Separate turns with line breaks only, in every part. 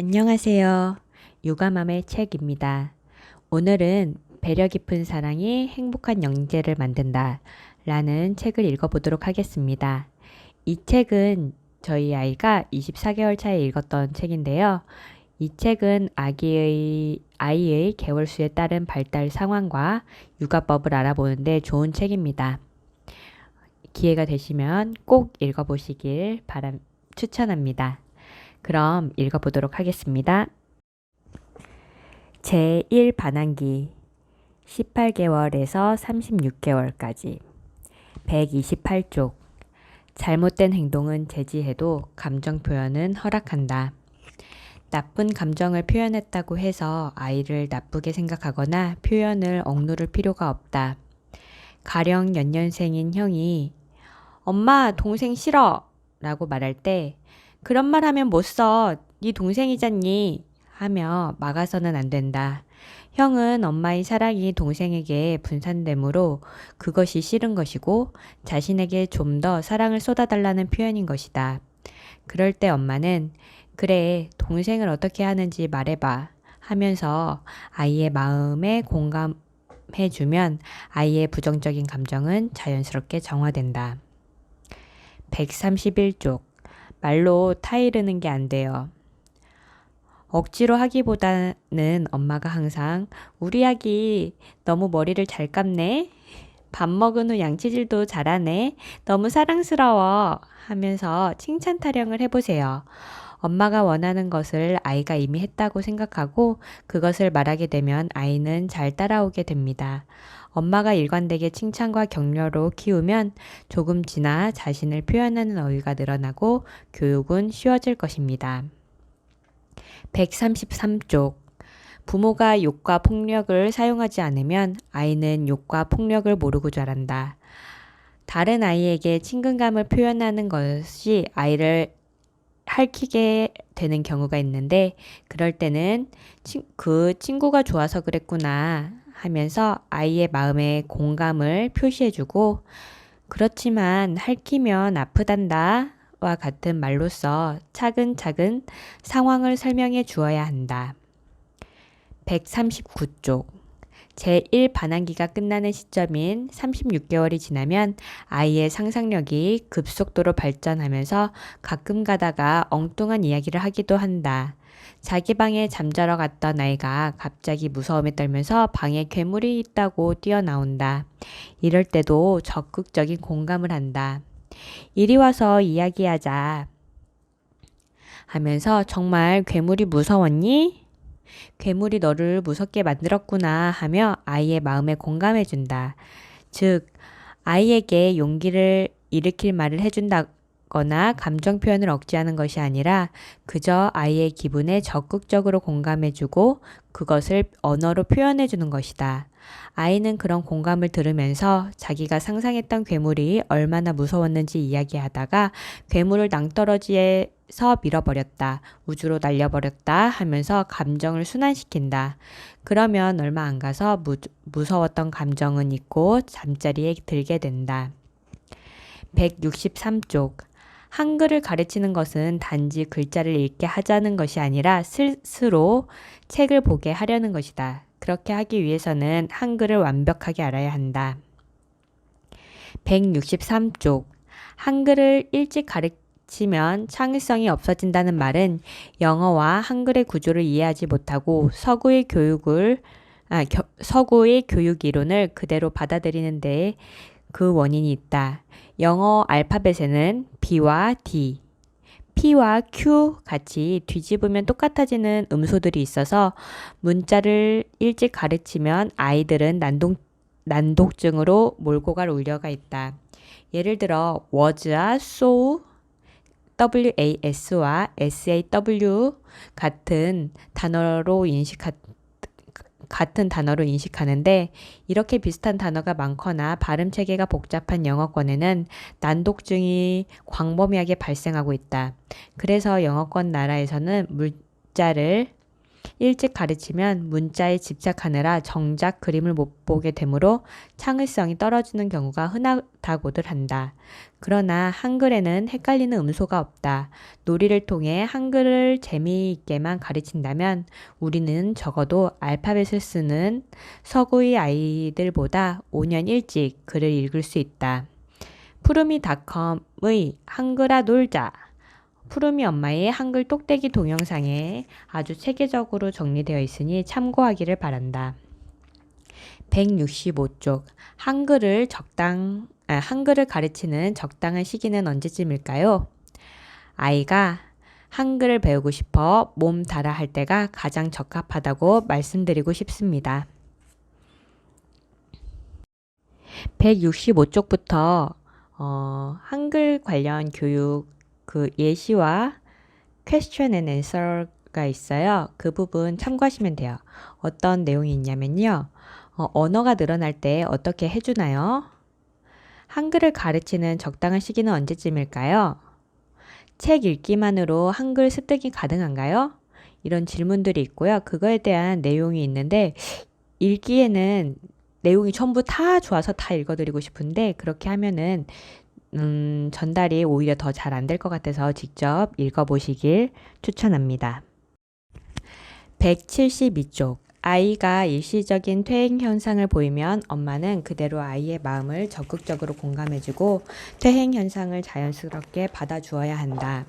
안녕하세요. 육아맘의 책입니다. 오늘은 배려 깊은 사랑이 행복한 영재를 만든다 라는 책을 읽어보도록 하겠습니다. 이 책은 저희 아이가 24개월 차에 읽었던 책인데요. 이 책은 아이의 개월수에 따른 발달 상황과 육아법을 알아보는데 좋은 책입니다. 기회가 되시면 꼭 읽어보시길 추천합니다. 그럼 읽어보도록 하겠습니다. 제1 반항기 18개월에서 36개월까지 128쪽 잘못된 행동은 제지해도 감정 표현은 허락한다. 나쁜 감정을 표현했다고 해서 아이를 나쁘게 생각하거나 표현을 억누를 필요가 없다. 가령 연년생인 형이 엄마 동생 싫어 라고 말할 때 그런 말 하면 못 써. 네 동생이잖니. 하며 막아서는 안 된다. 형은 엄마의 사랑이 동생에게 분산되므로 그것이 싫은 것이고 자신에게 좀 더 사랑을 쏟아달라는 표현인 것이다. 그럴 때 엄마는 그래, 동생을 어떻게 하는지 말해봐 하면서 아이의 마음에 공감해주면 아이의 부정적인 감정은 자연스럽게 정화된다. 131쪽 말로 타이르는 게 안 돼요. 억지로 하기보다는 엄마가 항상 우리 아기 너무 머리를 잘 감네. 밥 먹은 후 양치질도 잘하네. 너무 사랑스러워 하면서 칭찬 타령을 해보세요. 엄마가 원하는 것을 아이가 이미 했다고 생각하고 그것을 말하게 되면 아이는 잘 따라오게 됩니다. 엄마가 일관되게 칭찬과 격려로 키우면 조금 지나 자신을 표현하는 어휘가 늘어나고 교육은 쉬워질 것입니다. 133쪽 부모가 욕과 폭력을 사용하지 않으면 아이는 욕과 폭력을 모르고 자란다. 다른 아이에게 친근감을 표현하는 것이 아이를 핥히게 되는 경우가 있는데 그럴 때는 그 친구가 좋아서 그랬구나 하면서 아이의 마음에 공감을 표시해주고 그렇지만 핥히면 아프단다 와 같은 말로써 차근차근 상황을 설명해 주어야 한다. 139쪽 제1 반항기가 끝나는 시점인 36개월이 지나면 아이의 상상력이 급속도로 발전하면서 가끔 가다가 엉뚱한 이야기를 하기도 한다. 자기 방에 잠자러 갔던 아이가 갑자기 무서움에 떨면서 방에 괴물이 있다고 뛰어나온다. 이럴 때도 적극적인 공감을 한다. 이리 와서 이야기하자 하면서 정말 괴물이 무서웠니? 괴물이 너를 무섭게 만들었구나 하며 아이의 마음에 공감해준다. 즉, 아이에게 용기를 일으킬 말을 해준다거나 감정 표현을 억제하는 것이 아니라 그저 아이의 기분에 적극적으로 공감해주고 그것을 언어로 표현해주는 것이다. 아이는 그런 공감을 들으면서 자기가 상상했던 괴물이 얼마나 무서웠는지 이야기하다가 괴물을 낭떠러지에서 밀어버렸다, 우주로 날려버렸다 하면서 감정을 순환시킨다. 그러면 얼마 안 가서 무서웠던 감정은 잊고 잠자리에 들게 된다. 163쪽 한글을 가르치는 것은 단지 글자를 읽게 하자는 것이 아니라 스스로 책을 보게 하려는 것이다. 그렇게 하기 위해서는 한글을 완벽하게 알아야 한다. 163쪽 한글을 일찍 가르치면 창의성이 없어진다는 말은 영어와 한글의 구조를 이해하지 못하고 서구의 교육 이론을 그대로 받아들이는 데 그 원인이 있다. 영어 알파벳에는 B와 D, P와 Q 같이 뒤집으면 똑같아지는 음소들이 있어서 문자를 일찍 가르치면 아이들은 난독증으로 몰고 갈 우려가 있다. 예를 들어 was와 so, was와 saw 같은 단어로 인식하는데 이렇게 비슷한 단어가 많거나 발음 체계가 복잡한 영어권에는 난독증이 광범위하게 발생하고 있다. 그래서 영어권 나라에서는 문자를 일찍 가르치면 문자에 집착하느라 정작 그림을 못 보게 되므로 창의성이 떨어지는 경우가 흔하다고들 한다. 그러나 한글에는 헷갈리는 음소가 없다. 놀이를 통해 한글을 재미있게만 가르친다면 우리는 적어도 알파벳을 쓰는 서구의 아이들보다 5년 일찍 글을 읽을 수 있다. 푸르미닷컴의 한글아 놀자. 푸르미 엄마의 한글 똑대기 동영상에 아주 체계적으로 정리되어 있으니 참고하기를 바란다. 165쪽. 한글을 가르치는 적당한 시기는 언제쯤일까요? 아이가 한글을 배우고 싶어 몸 달아 할 때가 가장 적합하다고 말씀드리고 싶습니다. 165쪽부터 한글 관련 교육 예시와 question and answer가 있어요. 그 부분 참고하시면 돼요. 어떤 내용이 있냐면요. 언어가 늘어날 때 어떻게 해주나요? 한글을 가르치는 적당한 시기는 언제쯤일까요? 책 읽기만으로 한글 습득이 가능한가요? 이런 질문들이 있고요. 그거에 대한 내용이 있는데 읽기에는 내용이 전부 다 좋아서 다 읽어드리고 싶은데 그렇게 하면은 전달이 오히려 더 잘 안 될 것 같아서 직접 읽어보시길 추천합니다. 172쪽. 아이가 일시적인 퇴행 현상을 보이면 엄마는 그대로 아이의 마음을 적극적으로 공감해주고 퇴행 현상을 자연스럽게 받아주어야 한다.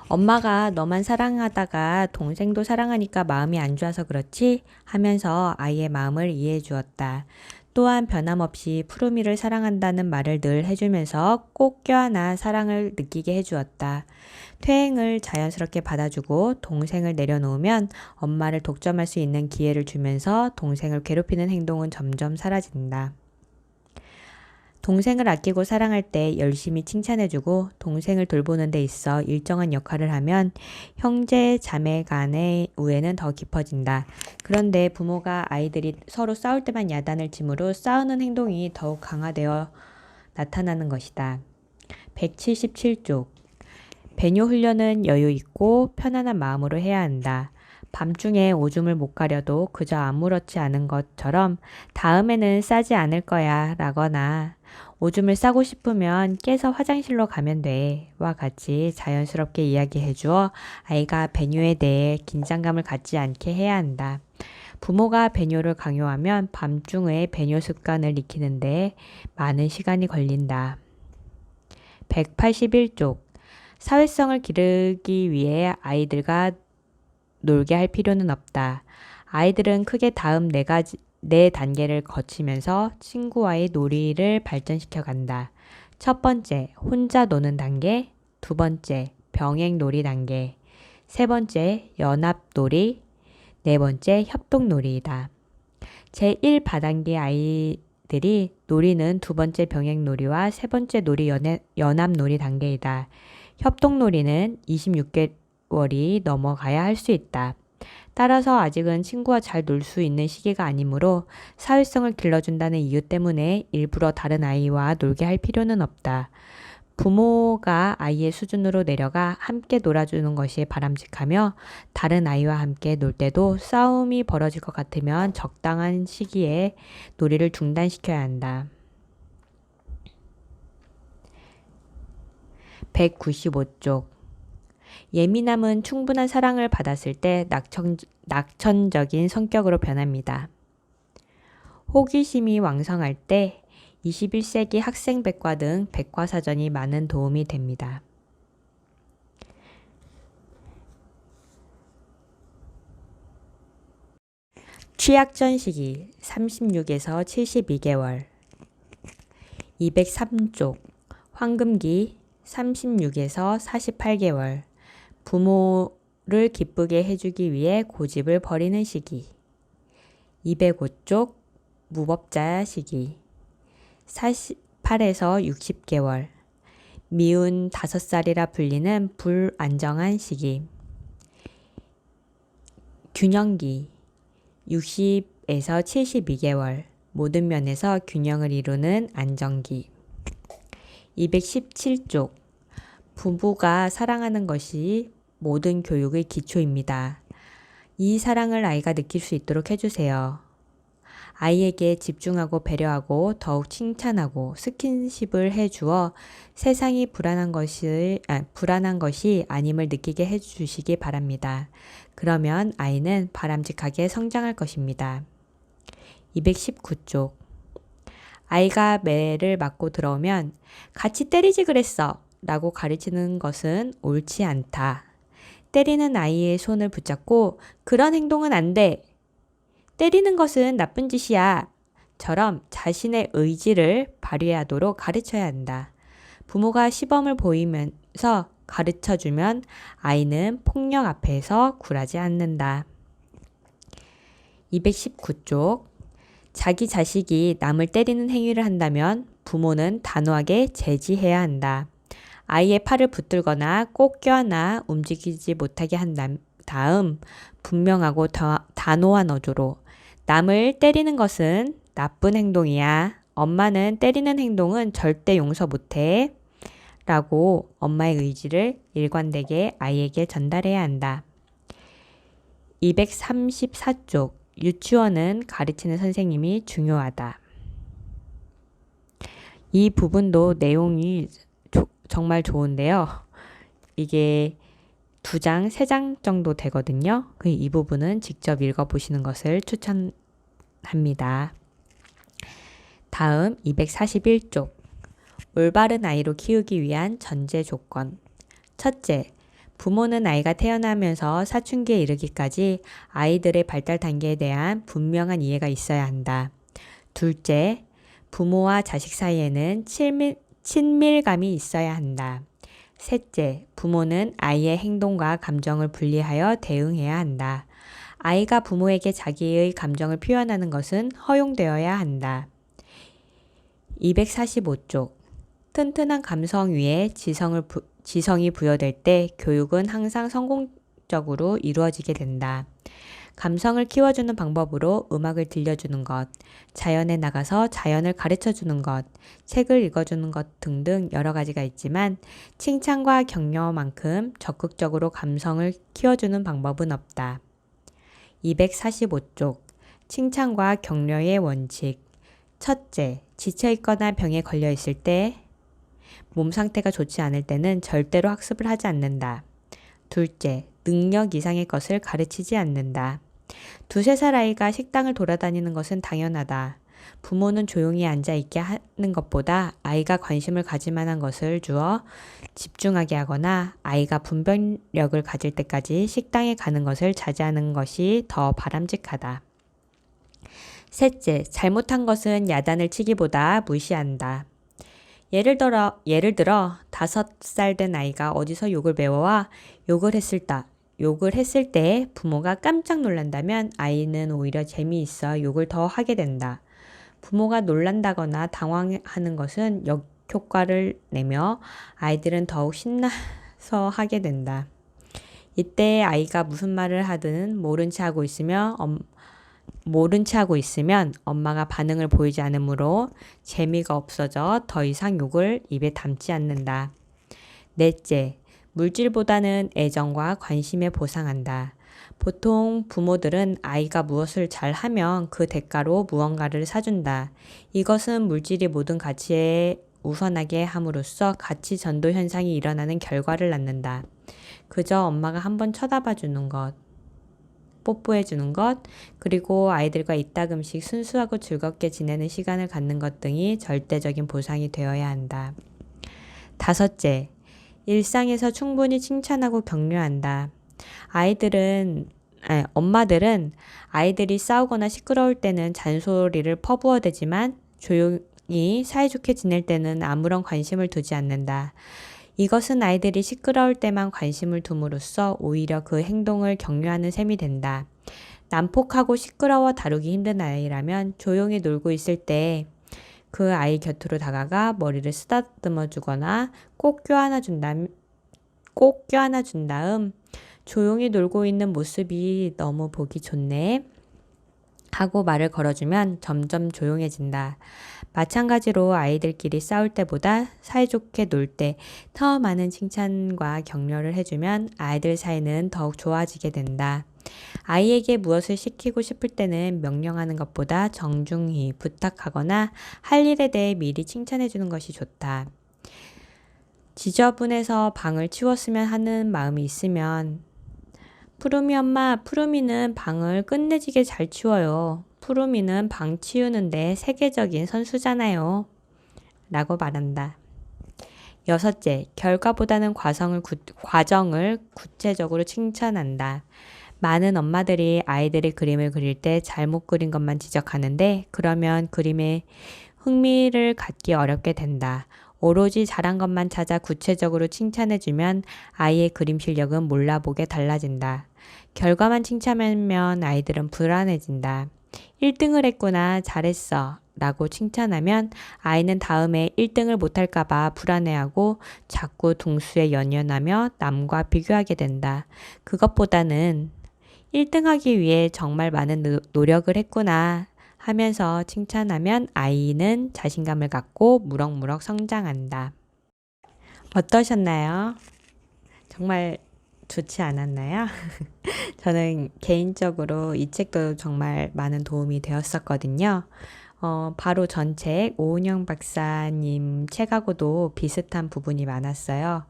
엄마가 너만 사랑하다가 동생도 사랑하니까 마음이 안 좋아서 그렇지 하면서 아이의 마음을 이해해 주었다. 또한 변함없이 푸르미를 사랑한다는 말을 늘 해주면서 꼭 껴안아 사랑을 느끼게 해주었다. 퇴행을 자연스럽게 받아주고 동생을 내려놓으면 엄마를 독점할 수 있는 기회를 주면서 동생을 괴롭히는 행동은 점점 사라진다. 동생을 아끼고 사랑할 때 열심히 칭찬해주고 동생을 돌보는 데 있어 일정한 역할을 하면 형제, 자매 간의 우애는 더 깊어진다. 그런데 부모가 아이들이 서로 싸울 때만 야단을 치므로 싸우는 행동이 더욱 강화되어 나타나는 것이다. 177쪽. 배뇨 훈련은 여유 있고 편안한 마음으로 해야 한다. 밤중에 오줌을 못 가려도 그저 아무렇지 않은 것처럼 다음에는 싸지 않을 거야 라거나 오줌을 싸고 싶으면 깨서 화장실로 가면 돼 와 같이 자연스럽게 이야기해 주어 아이가 배뇨에 대해 긴장감을 갖지 않게 해야 한다. 부모가 배뇨를 강요하면 밤중에 배뇨 습관을 익히는데 많은 시간이 걸린다. 181쪽. 사회성을 기르기 위해 아이들과 놀게 할 필요는 없다. 아이들은 크게 다음 네 단계를 거치면서 친구와의 놀이를 발전시켜 간다. 첫 번째, 혼자 노는 단계. 두 번째, 병행놀이 단계. 세 번째, 연합놀이. 네 번째, 협동놀이이다. 제1바단계 아이들이 놀이는 두 번째 병행놀이와 세 번째 연합놀이 단계이다. 협동놀이는 26개월이 넘어가야 할 수 있다. 따라서 아직은 친구와 잘 놀 수 있는 시기가 아니므로 사회성을 길러준다는 이유 때문에 일부러 다른 아이와 놀게 할 필요는 없다. 부모가 아이의 수준으로 내려가 함께 놀아주는 것이 바람직하며 다른 아이와 함께 놀 때도 싸움이 벌어질 것 같으면 적당한 시기에 놀이를 중단시켜야 한다. 195쪽. 예민함은 충분한 사랑을 받았을 때 낙천적인 성격으로 변합니다. 호기심이 왕성할 때 21세기 학생 백과 등 백과사전이 많은 도움이 됩니다. 취약전 시기 36에서 72개월. 203쪽. 황금기 36에서 48개월. 부모를 기쁘게 해주기 위해 고집을 버리는 시기. 205쪽. 무법자 시기 48에서 60개월. 미운 5살이라 불리는 불안정한 시기. 균형기 60에서 72개월. 모든 면에서 균형을 이루는 안정기. 217쪽. 부부가 사랑하는 것이 모든 교육의 기초입니다. 이 사랑을 아이가 느낄 수 있도록 해주세요. 아이에게 집중하고 배려하고 더욱 칭찬하고 스킨십을 해주어 세상이 불안한 것이 아님을 느끼게 해주시기 바랍니다. 그러면 아이는 바람직하게 성장할 것입니다. 219쪽. 아이가 매를 맞고 들어오면 같이 때리지 그랬어 라고 가르치는 것은 옳지 않다. 때리는 아이의 손을 붙잡고 그런 행동은 안 돼. 때리는 것은 나쁜 짓이야. 처럼 자신의 의지를 발휘하도록 가르쳐야 한다. 부모가 시범을 보이면서 가르쳐주면 아이는 폭력 앞에서 굴하지 않는다. 219쪽. 자기 자식이 남을 때리는 행위를 한다면 부모는 단호하게 제지해야 한다. 아이의 팔을 붙들거나 꼭 껴안아 움직이지 못하게 한 다음 분명하고 단호한 어조로 남을 때리는 것은 나쁜 행동이야. 엄마는 때리는 행동은 절대 용서 못해. 라고 엄마의 의지를 일관되게 아이에게 전달해야 한다. 234쪽. 유치원은 가르치는 선생님이 중요하다. 이 부분도 내용이 정말 좋은데요. 이게 2장, 3장 정도 되거든요. 이 부분은 직접 읽어보시는 것을 추천합니다. 다음 241쪽. 올바른 아이로 키우기 위한 전제 조건. 첫째, 부모는 아이가 태어나면서 사춘기에 이르기까지 아이들의 발달 단계에 대한 분명한 이해가 있어야 한다. 둘째, 부모와 자식 사이에는 친밀감이 있어야 한다. 셋째, 부모는 아이의 행동과 감정을 분리하여 대응해야 한다. 아이가 부모에게 자기의 감정을 표현하는 것은 허용되어야 한다. 245쪽. 튼튼한 감성 위에 지성이 부여될 때 교육은 항상 성공적으로 이루어지게 된다. 감성을 키워주는 방법으로 음악을 들려주는 것, 자연에 나가서 자연을 가르쳐주는 것, 책을 읽어주는 것 등등 여러 가지가 있지만 칭찬과 격려만큼 적극적으로 감성을 키워주는 방법은 없다. 245쪽. 칭찬과 격려의 원칙. 첫째, 지쳐있거나 병에 걸려있을 때, 몸 상태가 좋지 않을 때는 절대로 학습을 하지 않는다. 둘째, 능력 이상의 것을 가르치지 않는다. 2~3살 아이가 식당을 돌아다니는 것은 당연하다. 부모는 조용히 앉아있게 하는 것보다 아이가 관심을 가질 만한 것을 주어 집중하게 하거나 아이가 분별력을 가질 때까지 식당에 가는 것을 자제하는 것이 더 바람직하다. 셋째, 잘못한 것은 야단을 치기보다 무시한다. 예를 들어 5살 된 아이가 어디서 욕을 배워와 욕을 했을 때 부모가 깜짝 놀란다면 아이는 오히려 재미있어 욕을 더 하게 된다. 부모가 놀란다거나 당황하는 것은 역효과를 내며 아이들은 더욱 신나서 하게 된다. 이때 아이가 무슨 말을 하든 모른 채 하고 있으면 엄마가 반응을 보이지 않으므로 재미가 없어져 더 이상 욕을 입에 담지 않는다. 넷째, 물질보다는 애정과 관심에 보상한다. 보통 부모들은 아이가 무엇을 잘하면 그 대가로 무언가를 사준다. 이것은 물질이 모든 가치에 우선하게 함으로써 가치 전도 현상이 일어나는 결과를 낳는다. 그저 엄마가 한번 쳐다봐 주는 것, 뽀뽀해 주는 것, 그리고 아이들과 이따금씩 순수하고 즐겁게 지내는 시간을 갖는 것 등이 절대적인 보상이 되어야 한다. 다섯째, 일상에서 충분히 칭찬하고 격려한다. 엄마들은 아이들이 싸우거나 시끄러울 때는 잔소리를 퍼부어대지만 조용히 사이좋게 지낼 때는 아무런 관심을 두지 않는다. 이것은 아이들이 시끄러울 때만 관심을 둠으로써 오히려 그 행동을 격려하는 셈이 된다. 난폭하고 시끄러워 다루기 힘든 아이라면 조용히 놀고 있을 때 그 아이 곁으로 다가가 머리를 쓰다듬어 주거나 꼭 껴안아 준 다음 조용히 놀고 있는 모습이 너무 보기 좋네 하고 말을 걸어주면 점점 조용해진다. 마찬가지로 아이들끼리 싸울 때보다 사이좋게 놀 때 더 많은 칭찬과 격려를 해주면 아이들 사이는 더욱 좋아지게 된다. 아이에게 무엇을 시키고 싶을 때는 명령하는 것보다 정중히 부탁하거나 할 일에 대해 미리 칭찬해 주는 것이 좋다. 지저분해서 방을 치웠으면 하는 마음이 있으면 푸르미 엄마, 푸르미는 방을 끝내주게 잘 치워요. 푸르미는 방 치우는데 세계적인 선수잖아요. 라고 말한다. 여섯째, 결과보다는 과정을 구체적으로 칭찬한다. 많은 엄마들이 아이들의 그림을 그릴 때 잘못 그린 것만 지적하는데 그러면 그림에 흥미를 갖기 어렵게 된다. 오로지 잘한 것만 찾아 구체적으로 칭찬해주면 아이의 그림 실력은 몰라보게 달라진다. 결과만 칭찬하면 아이들은 불안해진다. 1등을 했구나, 잘했어 라고 칭찬하면 아이는 다음에 1등을 못할까봐 불안해하고 자꾸 등수에 연연하며 남과 비교하게 된다. 그것보다는 1등하기 위해 정말 많은 노력을 했구나 하면서 칭찬하면 아이는 자신감을 갖고 무럭무럭 성장한다. 어떠셨나요? 정말 좋지 않았나요? 저는 개인적으로 이 책도 정말 많은 도움이 되었었거든요. 바로 전 책, 오은영 박사님 책하고도 비슷한 부분이 많았어요.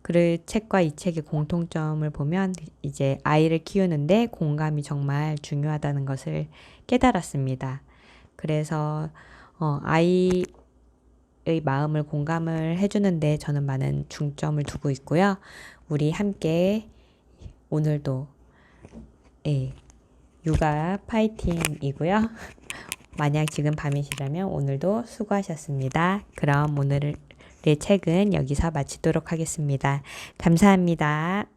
그 책과 이 책의 공통점을 보면 이제 아이를 키우는데 공감이 정말 중요하다는 것을 깨달았습니다. 그래서 아이의 마음을 공감을 해주는데 저는 많은 중점을 두고 있고요. 우리 함께 오늘도 육아 파이팅이고요. 만약 지금 밤이시라면 오늘도 수고하셨습니다. 그럼 오늘의 책은 여기서 마치도록 하겠습니다. 감사합니다.